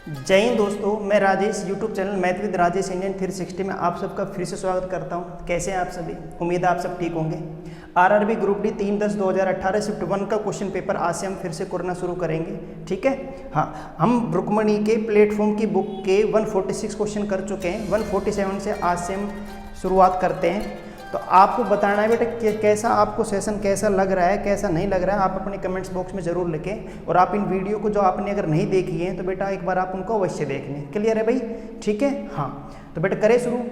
जय हिंद दोस्तों, मैं Rajesh YouTube channel math with Rajesh Indian 360 में आप सबका फिर से स्वागत करता हूं। कैसे हैं आप सभी? उम्मीद है आप सब ठीक होंगे। आरआरबी ग्रुप डी 3/10/2018 शिफ्ट 1 का क्वेश्चन पेपर आज से हम फिर से करना शुरू करेंगे। ठीक है, हाँ, हम रुक्मणी के प्लेटफॉर्म की बुक के 146 क्वेश्चन कर चुके हैं। 147 से आज से हम शुरुआत करते हैं। तो आपको बताना है बेटा कैसा आपको सेशन कैसा लग रहा है, कैसा नहीं लग रहा है। आप अपने कमेंट्स बॉक्स में ज़रूर लिखें। और आप इन वीडियो को जो आपने अगर नहीं देखी है तो बेटा एक बार आप उनको अवश्य देख लें। क्लियर है भाई? ठीक है, हाँ। तो बेटा करें शुरू।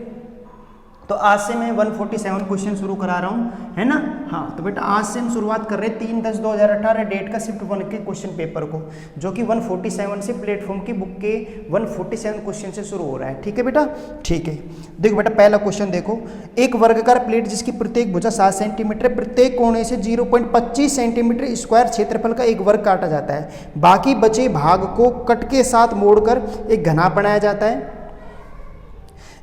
तो आज से मैं 147 क्वेश्चन शुरू करा रहा हूँ, है ना। हाँ, तो बेटा आज से हम शुरुआत कर रहे हैं 3/10/2018 डेट का शिफ्ट 1 के क्वेश्चन पेपर को, जो कि 147 से प्लेटफॉर्म की बुक के 147 क्वेश्चन से शुरू हो रहा है। ठीक है बेटा, ठीक है। देखो बेटा पहला क्वेश्चन देखो, एक वर्गाकार प्लेट जिसकी प्रत्येक भुजा 7 सेंटीमीटर, प्रत्येक कोने से 0.25 सेंटीमीटर स्क्वायर क्षेत्रफल का एक वर्ग काटा जाता है। बाकी बचे भाग को कट के साथ मोड़कर एक घनाभ बनाया जाता है।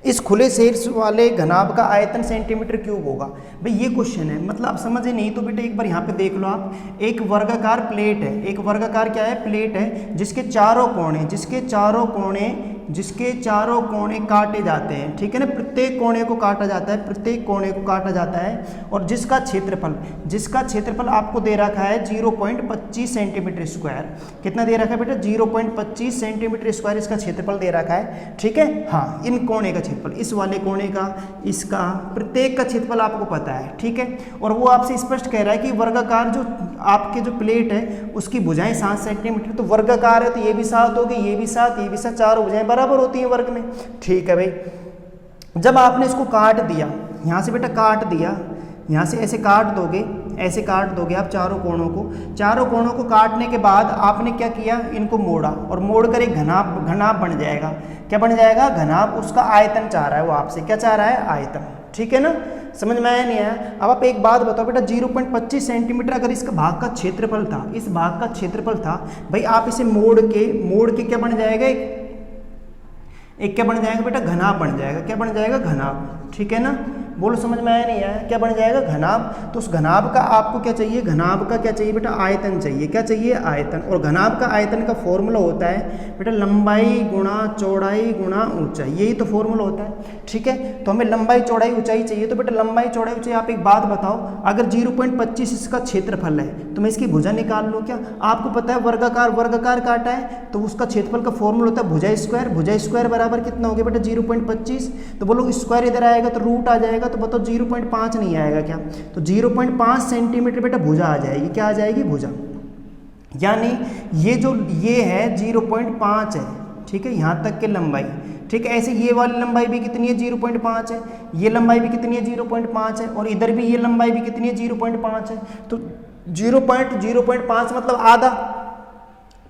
इस खुले शीर्ष वाले घनाभ का आयतन सेंटीमीटर क्यूब होगा। भाई ये क्वेश्चन है, मतलब आप समझे नहीं तो बेटा एक बार यहाँ पे देख लो आप। एक वर्गाकार प्लेट है, एक वर्गाकार क्या है? प्लेट है जिसके चारों कोने काटे जाते हैं। ठीक है ना, प्रत्येक कोने को काटा जाता है, प्रत्येक कोने को काटा जाता है। और जिसका क्षेत्रफल आपको दे रखा है 0.25 सेंटीमीटर स्क्वायर। कितना दे रखा है बेटा? 0.25 सेंटीमीटर स्क्वायर इसका क्षेत्रफल दे रखा है। ठीक है, हाँ। इन कोने का क्षेत्रफल, इस वाले कोने का, इसका, प्रत्येक का क्षेत्रफल आपको पता है। ठीक है, और वो आपसे स्पष्ट कह रहा है कि वर्गाकार जो आपके जो प्लेट है उसकी भुजाएं 7 सेंटीमीटर। तो वर्गाकार है तो ये भी 7 होगी, ये भी 7, ये भी 7, चारों भुजाएं बराबर होती हैं वर्ग में। ठीक है भाई। जब आपने इसको काट दिया, यहाँ से बेटा काट दिया, यहाँ से ऐसे काट दोगे आप चारों कोणों को काटने के बाद आपने क्या किया? इनको मोड़ा और मोड़कर एक घनाभ बन जाएगा। क्या बन जाएगा? घनाभ। उसका आयतन चाह रहा है वो आपसे। क्या चाह रहा है? आयतन। ठीक है ना, समझ में आया नहीं आया? अब आप एक बात बताओ बेटा, 0.25 सेंटीमीटर अगर इसका भाग का क्षेत्रफल था, इस भाग का क्षेत्रफल था भाई, आप इसे मोड़ के क्या बन जाएगा? एक क्या बन जाएगा बेटा? घनाभ बन जाएगा। क्या बन जाएगा? घनाभ। ठीक है ना, बोलो समझ में आया नहीं आया? क्या बन जाएगा? घनाभ। तो उस घनाभ का आपको क्या चाहिए? घनाभ का क्या चाहिए बेटा? आयतन चाहिए। क्या चाहिए? आयतन। और घनाभ का आयतन का फॉर्मूला होता है बेटा लंबाई गुणा चौड़ाई गुणा ऊंचाई। यही तो फॉर्मूला होता है। ठीक है, तो हमें लंबाई चौड़ाई ऊंचाई चाहिए। तो बेटा लंबाई चौड़ाई ऊंचाई, आप एक बात बताओ, अगर 0.25 इसका क्षेत्रफल है तो मैं इसकी भुजा निकाल लूँ क्या? आपको पता है वर्गाकार काटा है तो उसका क्षेत्रफल का फॉर्मूला होता है भुजा स्क्वायर बराबर कितना हो गया बेटा? 0.25। तो बोलो स्क्वायर इधर आएगा तो रूट आ जाएगा। तो बताओ 0.5 नहीं आएगा क्या? तो 0.5 सेंटीमीटर बेटा भुजा आ जाएगी। क्या आ जाएगी? भुजा। यानी ये है 0.5 है। ठीक है, यहाँ तक के लंबाई। ठीक है, ऐसे ये वाली लंबाई भी कितनी है? 0.5 है। ये लंबाई भी कितनी है? 0.5 है। और इधर भी ये लंबाई भी कितनी है? 0.5 है। तो 0.5 मतलब आधा।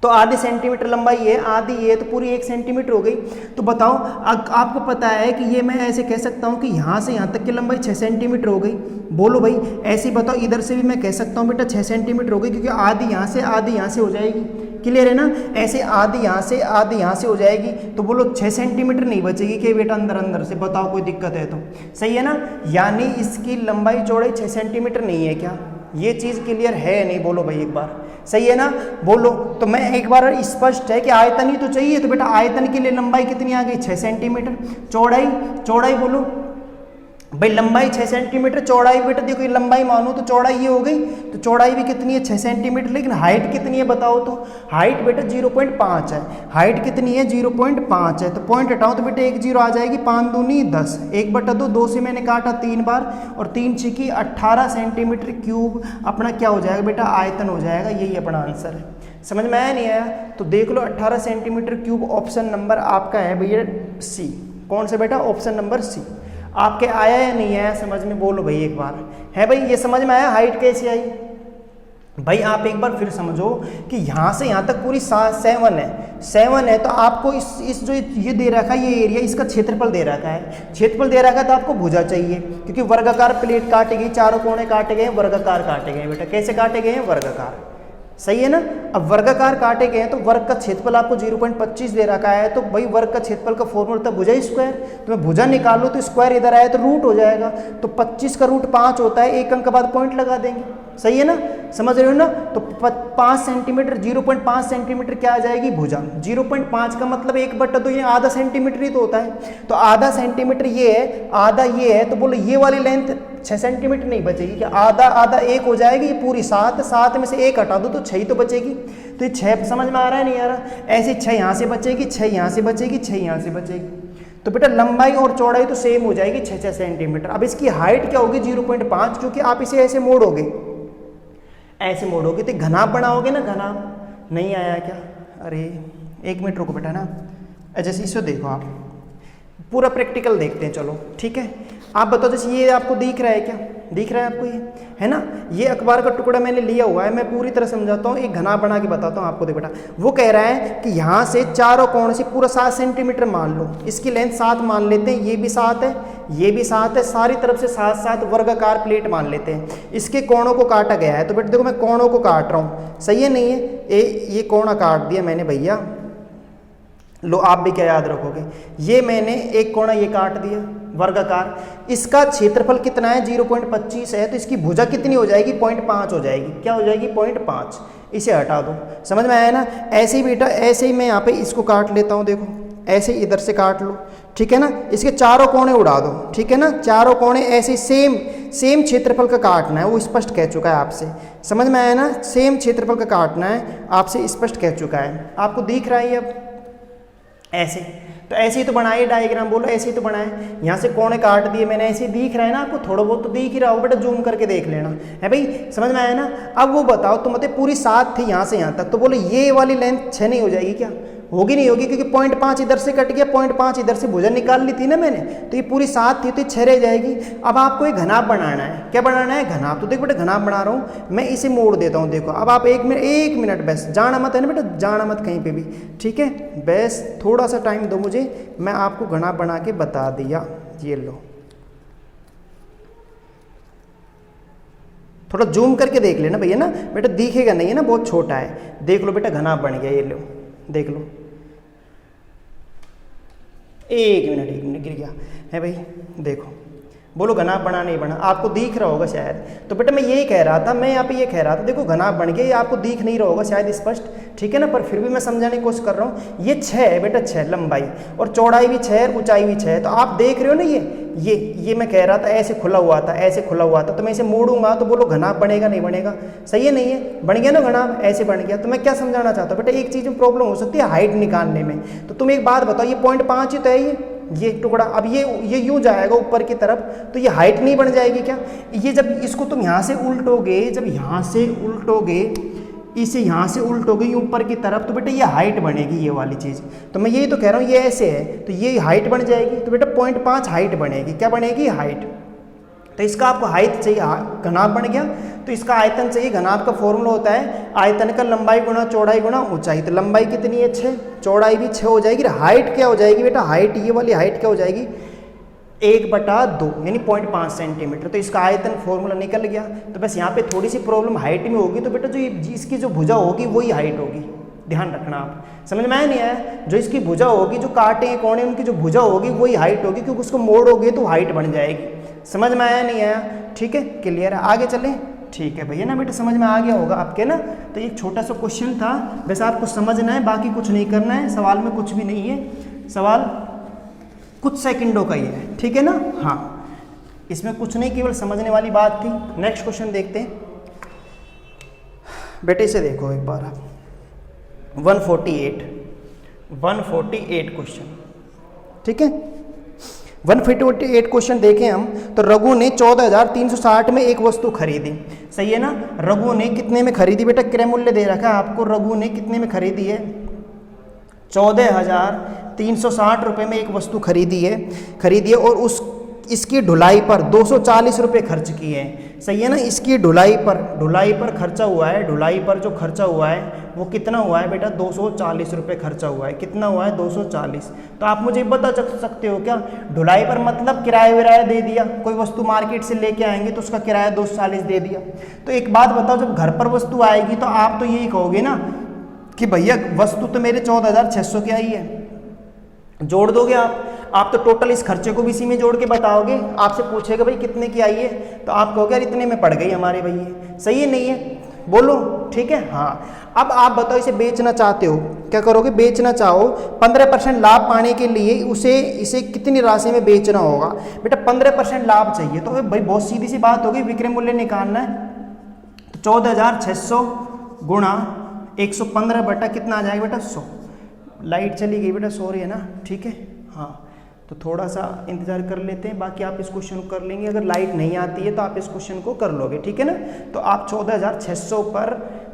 तो आधे सेंटीमीटर लंबाई है, आधी ये तो पूरी 1 सेंटीमीटर हो गई। तो बताओ, आपको पता है कि ये मैं ऐसे कह सकता हूँ कि यहाँ से यहाँ तक की लंबाई 6 सेंटीमीटर हो गई। बोलो भाई, ऐसे ही बताओ, इधर से भी मैं कह सकता हूँ बेटा 6 सेंटीमीटर हो गई, क्योंकि आधी यहाँ से आधी यहाँ से हो जाएगी। क्लियर है ना? ऐसे आधी यहाँ से आधी यहाँ से हो जाएगी। तो बोलो 6 सेंटीमीटर नहीं बचेगी कि बेटा अंदर से? बताओ कोई दिक्कत है तो? सही है ना? यानी इसकी लंबाई चौड़ाई 6 सेंटीमीटर नहीं है क्या? ये चीज़ क्लियर है नहीं? बोलो भाई एक बार। सही है ना? बोलो। तो मैं एक बार स्पष्ट है कि आयतन ही तो चाहिए। तो बेटा आयतन के लिए लंबाई कितनी आ गई? 6 सेंटीमीटर। चौड़ाई बोलो भाई, लंबाई 6 सेंटीमीटर, चौड़ाई बेटा देखो ये लंबाई मानो तो चौड़ाई ये हो गई। तो चौड़ाई भी कितनी है? 6 सेंटीमीटर। लेकिन हाइट कितनी है बताओ तो? हाइट बेटा 0.5 है। हाइट कितनी है? 0.5 है। तो पॉइंट हटाओ तो बेटा 1 0 आ जाएगी। 5 दूनी 10, 1/2, 2 से मैंने काटा 3 बार, और 3 6 18 सेंटीमीटर क्यूब अपना क्या हो जाएगा बेटा? आयतन हो जाएगा। यही अपना आंसर है। समझ में आया नहीं आया? तो देख लो 18 सेंटीमीटर क्यूब ऑप्शन नंबर आपका है भैया सी। कौन सा बेटा? Option number C. आपके आया या नहीं आया समझ में? बोलो भाई एक बार। है भाई ये समझ में आया? हाइट कैसे आई भाई? आप एक बार फिर समझो कि यहाँ से यहाँ तक पूरी 7 है। तो आपको इस जो ये दे रखा है ये एरिया, इसका क्षेत्रफल दे रखा है। क्षेत्रफल दे रखा है तो आपको भुजा चाहिए, क्योंकि वर्गाकार प्लेट काटी गई, चारों कोने काटे गए, वर्गाकार काटे गए बेटा। कैसे काटे गए हैं? वर्गाकार। सही है ना? अब वर्गाकार काटे गए हैं तो वर्ग का क्षेत्रफल आपको 0.25 दे रखा है। तो भाई वर्ग का क्षेत्रफल का फॉर्मूला था भुजा स्क्वायर। तो मैं भुजा निकालूँ तो स्क्वायर इधर आया तो रूट हो जाएगा। तो 25 का रूट 5 होता है। एक अंक के बाद पॉइंट लगा देंगे। सही है ना? समझ रहे हो ना। तो 5 सेंटीमीटर, 0.5 सेंटीमीटर क्या आ जाएगी भुजा। 0.5 का मतलब 1/2, ये आधा सेंटीमीटर ही तो होता है। तो आधा सेंटीमीटर ये है, आधा ये है, तो बोलो ये वाली लेंथ 6 सेंटीमीटर नहीं बचेगी क्या। आधा आधा 1 हो जाएगी, ये पूरी 7 में से 1 हटा दो तो 6 ही तो बचेगी। तो ये 6 समझ में आ रहा है नहीं आ रहा। ऐसे 6 यहाँ से बचेगी, 6 यहाँ से बचेगी, 6 यहाँ से बचेगी। तो बेटा लंबाई और चौड़ाई तो सेम हो जाएगी 6-6 सेंटीमीटर। अब इसकी हाइट क्या होगी 0.5, क्योंकि आप इसे ऐसे मोड़ोगे, ऐसे मोड़ोगे तो घनाभ बनाओगे ना। घनाभ नहीं आया क्या। अरे 1 मिनट रुको बेटा ना। जैसे इसे देखो, आप पूरा प्रैक्टिकल देखते हैं चलो, ठीक है। आप बताओ, जैसे ये आपको दिख रहा है क्या, दिख रहा है आपको, ये है ना, ये अखबार का टुकड़ा मैंने लिया हुआ है। मैं पूरी तरह समझाता हूँ, एक घनाभ बना के बताता हूँ आपको। देखो बेटा, वो कह रहा है कि यहाँ से चारों कोण से पूरा 7 सेंटीमीटर मान लो, इसकी लेंथ 7 मान लेते हैं, ये भी 7 है, ये भी 7 है, सारी तरफ से 7-7 वर्गाकार प्लेट मान लेते हैं। इसके कोणों को काटा गया है। तो बेटा देखो, मैं कोणों को काट रहा हूँ, सही है नहीं है। ये कोणा काट दिया मैंने भैया, लो आप भी क्या याद रखोगे, ये मैंने एक कोणा ये काट दिया वर्गाकार। इसका क्षेत्रफल कितना है 0.25 है, तो इसकी भुजा कितनी हो जाएगी 0.5 हो जाएगी। क्या हो जाएगी 0.5। इसे हटा दो, समझ में आया ना। ऐसे ही बेटा, ऐसे ही मैं यहाँ पे इसको काट लेता हूँ, देखो ऐसे इधर से काट लो, ठीक है ना। इसके चारों कोणे उड़ा दो, ठीक है ना। चारों कोणे ऐसे सेम क्षेत्रफल का काटना है, वो स्पष्ट कह चुका है आपसे, समझ में आया ना। सेम क्षेत्रफल का काटना है, आपसे स्पष्ट कह चुका है। आपको दिख रहा है अब ऐसे, तो ऐसे ही तो बनाए डायग्राम, बोलो ऐसे ही तो बनाए। यहाँ से कोणे काट दिए मैंने, ऐसे दिख रहा है ना आपको, थोड़ा बहुत तो दिख ही रहा हो बेटा, जूम करके देख लेना है भाई, समझ में आया ना। अब वो बताओ, तो मतलब पूरी 7 थी यहाँ से यहाँ तक, तो बोलो ये वाली लेंथ 6 नहीं हो जाएगी क्या। होगी नहीं होगी, क्योंकि 0.5 इधर से कट गया, 0.5 इधर से भुजा निकाल ली थी ना मैंने, तो ये पूरी 7 थी, तो ये 6 रह जाएगी। अब आपको एक घनाभ बनाना है। क्या बनाना है, घनाभ। तो देखो बेटा, घनाभ बना रहा हूँ मैं, इसे मोड़ देता हूँ। देखो अब आप 1 मिनट बस, जाना मत है ना बेटा, जाना मत कहीं पे भी, ठीक है। बस थोड़ा सा टाइम दो मुझे, मैं आपको घनाभ बना के बता दिया। ये लो, थोड़ा जूम करके देख लेना भैया ना, बेटा दिखेगा नहीं है ना, बहुत छोटा है। देख लो बेटा, घनाभ बन गया, ये लो देख लो। 1 मिनट गिर गया है भाई, देखो बोलो घनाभ बना नहीं बना, आपको दिख रहा होगा शायद। तो बेटा मैं यही कह रहा था, मैं यहाँ पे ये कह रहा था, देखो घनाभ बन गया, ये आपको दिख नहीं रहा होगा शायद स्पष्ट, ठीक है ना, पर फिर भी मैं समझाने की कोशिश कर रहा हूँ। ये 6 है बेटा, 6 लंबाई, और चौड़ाई भी 6 है, ऊंचाई भी 6 है। तो आप देख रहे हो ना, ये मैं कह रहा था ऐसे खुला हुआ था, ऐसे खुला हुआ था, तो मैं इसे मोड़ूंगा तो बोलो घनाभ बनेगा नहीं बनेगा, सही है नहीं है, बन गया ना घनाभ, ऐसे बन गया। तो मैं क्या समझाना चाहता हूँ बेटा, एक चीज़ में प्रॉब्लम हो सकती है हाइट निकालने में। तो तुम एक बात बताओ, ये 0.5 ही तो है ये टुकड़ा, अब ये यूं जाएगा ऊपर की तरफ, तो ये हाइट नहीं बन जाएगी क्या। ये जब इसको तुम यहाँ से उल्टोगे, जब यहाँ से उल्टोगे, इसे यहाँ से उल्टोगे ऊपर की तरफ, तो बेटा ये हाइट बनेगी, ये वाली चीज़। तो मैं यही तो कह रहा हूँ, ये ऐसे है तो ये हाइट बन जाएगी। तो बेटा 0.5 हाइट बनेगी, क्या बनेगी हाइट। तो इसका आपको हाइट चाहिए, घनाभ बन गया, तो इसका आयतन चाहिए। घनाभ का फॉर्मूला होता है आयतन का लंबाई गुणा चौड़ाई गुणा ऊंचाई। तो लंबाई कितनी है 6, चौड़ाई भी 6 हो जाएगी। हाइट क्या हो जाएगी बेटा, हाइट ये वाली हाइट क्या हो जाएगी 1/2 यानी 0.5 सेंटीमीटर। तो इसका आयतन फॉर्मूला निकल गया। तो बस यहाँ पे थोड़ी सी प्रॉब्लम हाइट में होगी, तो बेटा जो इसकी जो भुजा होगी वही हाइट होगी, ध्यान रखना आप। समझ में आया नहीं आया, जो इसकी भुजा होगी, जो कांटे कोने उनकी जो भुजा होगी वही हाइट होगी, क्योंकि उसको मोड़ोगे तो हाइट बन जाएगी। समझ में आया नहीं आया, ठीक है, क्लियर है, आगे चलें। ठीक है भैया ना बेटा, समझ में आ गया होगा आपके ना। तो एक छोटा सा क्वेश्चन था, वैसे आपको समझना है, बाकी कुछ नहीं करना है, सवाल में कुछ भी नहीं है, सवाल कुछ सेकंडों का ही है, ठीक है ना। हाँ, इसमें कुछ नहीं, केवल समझने वाली बात थी। नेक्स्ट क्वेश्चन देखते हैं बेटे, इसे देखो एक बार आप, 148 क्वेश्चन, ठीक है। 148 क्वेश्चन देखें हम, तो रघु ने 14,360 में एक वस्तु खरीदी, सही है ना। रघु ने कितने में खरीदी बेटा, क्रय मूल्य दे रखा है आपको, रघु ने कितने में खरीदी है 14,360 रुपये में एक वस्तु खरीदी है और इसकी ढुलाई पर 240 रुपये खर्च किए हैं, सही है ना। इसकी ढुलाई पर खर्चा हुआ है, ढुलाई पर जो खर्चा हुआ है वो कितना हुआ है बेटा 240 रुपये खर्चा हुआ है। कितना हुआ है 240। तो आप मुझे बता सकते हो क्या, ढुलाई पर मतलब किराया विराया दे दिया, कोई वस्तु मार्केट से लेके आएंगे तो उसका किराया 240 दे दिया। तो एक बात बताओ, जब घर पर वस्तु आएगी तो आप तो यही कहोगे ना कि भैया वस्तु तो मेरे 14,600 की आई है, जोड़ दोगे आप तो टोटल इस खर्चे को भी इसी में जोड़ के बताओगे। आपसे पूछेगा भाई कितने की आई है, तो आप कहोगे यार इतने में पड़ गई हमारे भैया, सही है नहीं है। बोलो, ठीक है। हाँ, अब आप बताओ इसे बेचना चाहते हो, क्या करोगे, बेचना चाहो 15% लाभ पाने के लिए इसे कितनी राशि में बेचना होगा। बेटा 15% लाभ चाहिए तो भाई बहुत सीधी सी बात होगी, विक्रय मूल्य निकालना है। तो 14,600 गुणा 115 बटा कितना आ जाएगा बेटा 100। लाइट चली गई बेटा, सॉरी है ना, ठीक है। हाँ, तो थोड़ा सा इंतजार कर लेते हैं, बाकी आप इस क्वेश्चन को कर लेंगे। अगर लाइट नहीं आती है तो आप इस क्वेश्चन को कर लोगे, ठीक है ना। तो आप 14,600 पर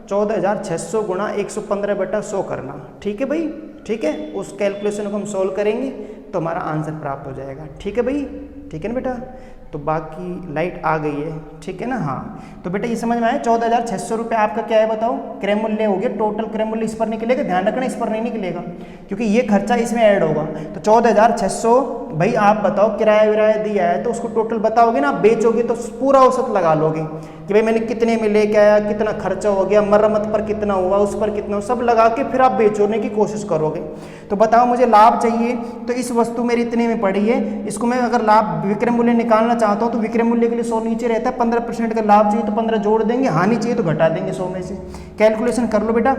14,600 गुणा 115 बटा 100 करना, ठीक है भाई, ठीक है। उस कैलकुलेशन को हम सॉल्व करेंगे तो हमारा आंसर प्राप्त हो जाएगा, ठीक है भाई, ठीक है ना बेटा। तो बाकी लाइट आ गई है, ठीक है ना। हाँ, तो बेटा ये समझ में आया, 14,600 रुपये आपका क्या है बताओ, क्रय मूल्य हो गया। टोटल क्रय मूल्य इस पर निकलेगा, ध्यान रखना इस पर नहीं निकलेगा क्योंकि ये खर्चा इसमें ऐड होगा। तो 14,600 भाई आप बताओ, किराया विराया दिया है तो उसको टोटल बताओगे ना, आप बेचोगे तो पूरा औसत लगा लोगे कि भाई मैंने कितने में लेके आया, कितना खर्चा हो गया, मरम्मत पर कितना हुआ, उस पर कितना, सब लगा के फिर आप बेचने की कोशिश करोगे। तो बताओ मुझे लाभ चाहिए, तो इस वस्तु मेरी इतने में पड़ी है, इसको मैं अगर लाभ विक्रय मूल्य निकालना चाहता हूँ तो विक्रय मूल्य के लिए 100 नीचे रहता है, 15% का लाभ चाहिए तो 15 जोड़ देंगे, हानि चाहिए तो घटा देंगे 100 में से। कैलकुलेशन कर लो बेटा,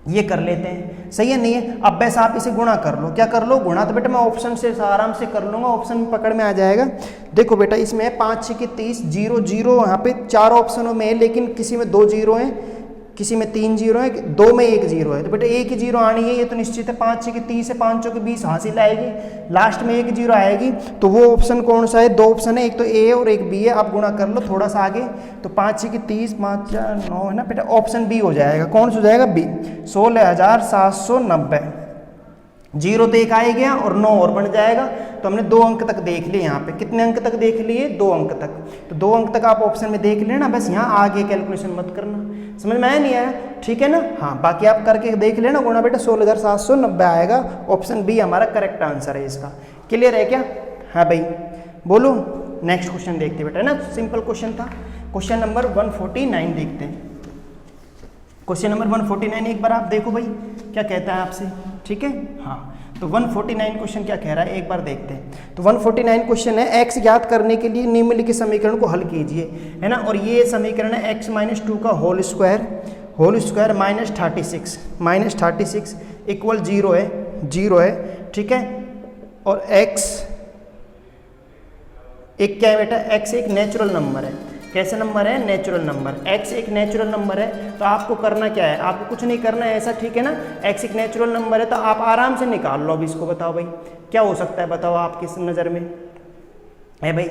ये कर लेते हैं, सही है नहीं है। अब वैसे आप इसे गुणा कर लो, क्या कर लो, गुणा। तो बेटा मैं ऑप्शन से आराम से कर लूँगा, ऑप्शन में पकड़ में आ जाएगा। देखो बेटा इसमें 5 6 की 30, 0 0 यहाँ पे 4 ऑप्शनों में है, लेकिन किसी में 2 जीरो हैं, किसी में 3 जीरो है, 2 में 1 जीरो है। तो बेटा एक ही जीरो आनी है, ये तो निश्चित है। 5 6 की 30 है, 5 चौके 20 हासिल आएगी, लास्ट में 1 जीरो आएगी। तो वो ऑप्शन कौन सा है, 2 ऑप्शन है, एक तो ए और एक बी है। आप गुणा कर लो थोड़ा सा आगे, तो 5 6 की 30, 5 4 9 है ना बेटा, ऑप्शन बी हो जाएगा। कौन सा हो जाएगा, बी। 16,790, जीरो तो एक आ गया और 9 और बन जाएगा। तो हमने 2 अंक तक देख लिए, यहाँ पे कितने अंक तक देख लिए, 2 अंक तक। तो 2 अंक तक आप ऑप्शन में देख लेना, बस यहाँ आगे कैलकुलेशन मत करना। समझ में आया नहीं आया, ठीक है ना। हाँ, बाकी आप करके देख लेना, गुणा बेटा 16,790 आएगा। ऑप्शन बी हमारा करेक्ट आंसर है इसका। क्लियर है क्या, हाँ भाई बोलो। नेक्स्ट क्वेश्चन देखते बेटा, है ना, सिंपल क्वेश्चन था। क्वेश्चन नंबर 149 देखते हैं। क्वेश्चन नंबर 149 एक बार आप देखो भाई क्या कहता है आपसे, ठीक है। हाँ, तो 149 क्वेश्चन क्या कह रहा है एक बार देखते हैं। तो 149 क्वेश्चन है, x ज्ञात करने के लिए निम्नलिखित समीकरण को हल कीजिए, है ना। और ये समीकरण है x - 2 का होल स्क्वायर -36 इक्वल 0 है, ठीक है। और x एक क्या है बेटा, x एक नेचुरल नंबर है। कैसे नंबर है, नेचुरल नंबर। x एक नेचुरल नंबर है, तो आपको करना क्या है, आपको कुछ नहीं करना है ऐसा, ठीक है ना। x एक नेचुरल नंबर है तो आप आराम से निकाल लो। अब इसको बताओ भाई क्या हो सकता है, बताओ आपकी नज़र में है भाई,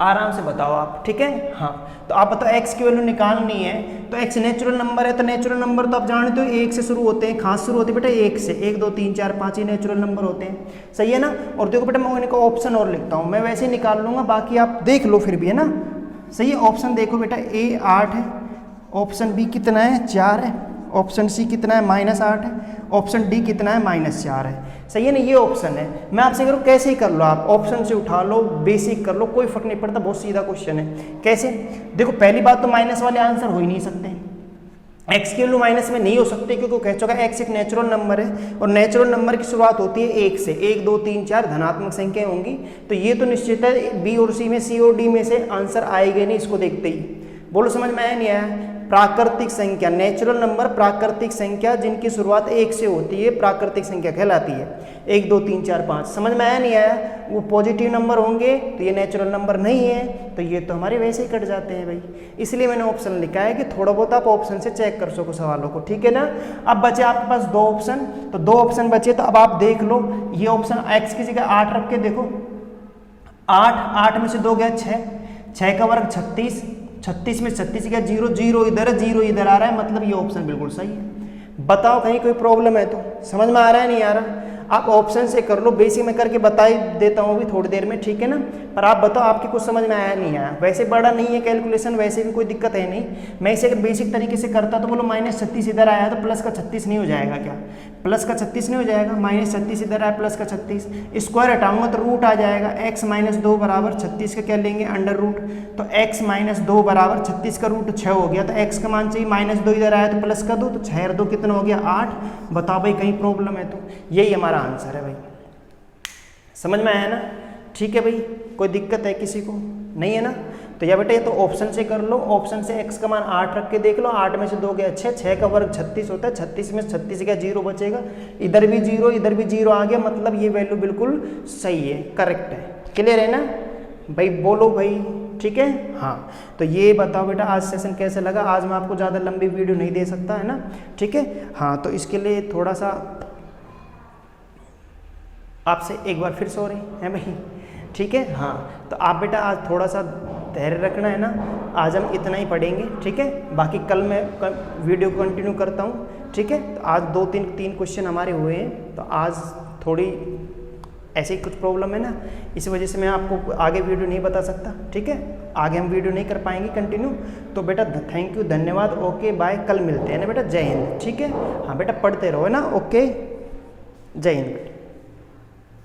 आराम से बताओ आप, ठीक है। हाँ, तो आप बताओ x की वैल्यू निकालनी है, तो x नेचुरल नंबर है, तो नेचुरल नंबर तो आप जानते हो 1 से शुरू होते हैं, खास शुरू होते हैं बेटा 1 से। 1 2 3 4 5 ही नेचुरल नंबर होते हैं, सही है ना। और देखो बेटा मैं इनका ऑप्शन और लिखता हूँ, मैं वैसे ही निकाल लूँगा, बाकी आप देख लो फिर भी, है ना। सही है, ऑप्शन देखो बेटा, ए 8 है, ऑप्शन बी कितना है 4 है, ऑप्शन सी कितना है -8 है, ऑप्शन डी कितना है -4 है, सही है ना। ये ऑप्शन है। मैं आपसे करूँ कैसे ही कर लो, आप ऑप्शन से उठा लो, बेसिक कर लो, कोई फर्क नहीं पड़ता, बहुत सीधा क्वेश्चन है। कैसे, देखो पहली बात तो माइनस वाले आंसर हो ही नहीं सकते, x की वैल्यू माइनस में नहीं हो सकती क्योंकि कह चुका x एक नेचुरल नंबर है और नेचुरल नंबर की शुरुआत होती है 1 से। 1 2 3 4 धनात्मक संख्या होंगी, तो ये तो निश्चित है बी और सी में, सी और डी में से आंसर आएगा नहीं इसको देखते ही। बोलो समझ में आया नहीं आया। प्राकृतिक संख्या, नेचुरल नंबर प्राकृतिक संख्या जिनकी शुरुआत 1 से होती है प्राकृतिक संख्या कहलाती है। 1 2 3 4 5, समझ में आया नहीं आया। वो पॉजिटिव नंबर होंगे तो ये नेचुरल नंबर नहीं है, तो ये तो हमारे वैसे ही कट जाते हैं भाई। इसलिए मैंने ऑप्शन लिखा है कि थोड़ा बहुत आप ऑप्शन से चेक कर सको सवालों को, ठीक है ना। अब बचे आपके पास 2 ऑप्शन, तो 2 ऑप्शन बचे, तो अब आप देख लो ये ऑप्शन x की जगह 8 रख के देखो, 8 में से 2 गया 6 का वर्ग 36 में 36 गया 0 0 इधर है 0 इधर आ रहा है, मतलब ये ऑप्शन बिल्कुल सही है। बताओ कहीं कोई प्रॉब्लम है तो, समझ में आ रहा है नहीं आ रहा। आप ऑप्शन से कर लो, बेसिक में करके बता ही देता हूँ अभी थोड़ी देर में, ठीक है ना। पर आप बताओ आपकी कुछ समझ में आया नहीं आया। वैसे बड़ा नहीं है कैलकुलेशन, वैसे भी कोई दिक्कत है नहीं। मैं इसे अगर बेसिक तरीके से करता तो बोलो -36 इधर आया तो प्लस का 36 नहीं हो जाएगा क्या, प्लस का 36 नहीं हो जाएगा, -36 इधर आया प्लस का 36, स्क्वायर हटाऊंगा तो रूट आ जाएगा। x - 2 बराबर 36 का क्या लेंगे अंडर रूट, तो x - 2 बराबर 36 का रूट 6 हो गया, तो x का मान चाहिए -2 इधर आया तो प्लस का 2, तो 6 और 2 कितना हो गया 8। बताओ भाई कहीं प्रॉब्लम है तो, यही हमारा आंसर है भाई। समझ में आया ना, ठीक है भाई। कोई दिक्कत है किसी को नहीं है ना। तो या बेटा ये तो ऑप्शन से कर लो, ऑप्शन से x का मान 8 रख के देख लो, 8 में से 2 गया 6, 6 का वर्ग 36 होता है, 36 में 36 गया 0 बचेगा, इधर भी 0 इधर भी 0 आ गया, मतलब ये वैल्यू बिल्कुल सही है, करेक्ट है। क्लियर है ना भाई, बोलो भाई, ठीक है। हाँ तो ये बताओ बेटा आज सेशन कैसे लगा। आज मैं आपको ज़्यादा लंबी वीडियो नहीं दे सकता है ना, ठीक है। हाँ तो इसके लिए थोड़ा सा आपसे एक बार फिर सॉरी है भाई, ठीक है। हाँ तो आप बेटा आज थोड़ा सा धैर्य रखना है ना, आज हम इतना ही पढ़ेंगे, ठीक है। बाकी कल मैं वीडियो कंटिन्यू करता हूँ, ठीक है। तो आज 2-3 क्वेश्चन हमारे हुए हैं, तो आज थोड़ी ऐसी कुछ प्रॉब्लम है ना, इस वजह से मैं आपको आगे वीडियो नहीं बता सकता, ठीक है। आगे हम वीडियो नहीं कर पाएंगे कंटिन्यू। तो बेटा थैंक यू, धन्यवाद, ओके बाय, कल मिलते हैं ना बेटा, जय हिंद, ठीक है। हाँ बेटा पढ़ते रहो है ना, ओके, जय हिंद।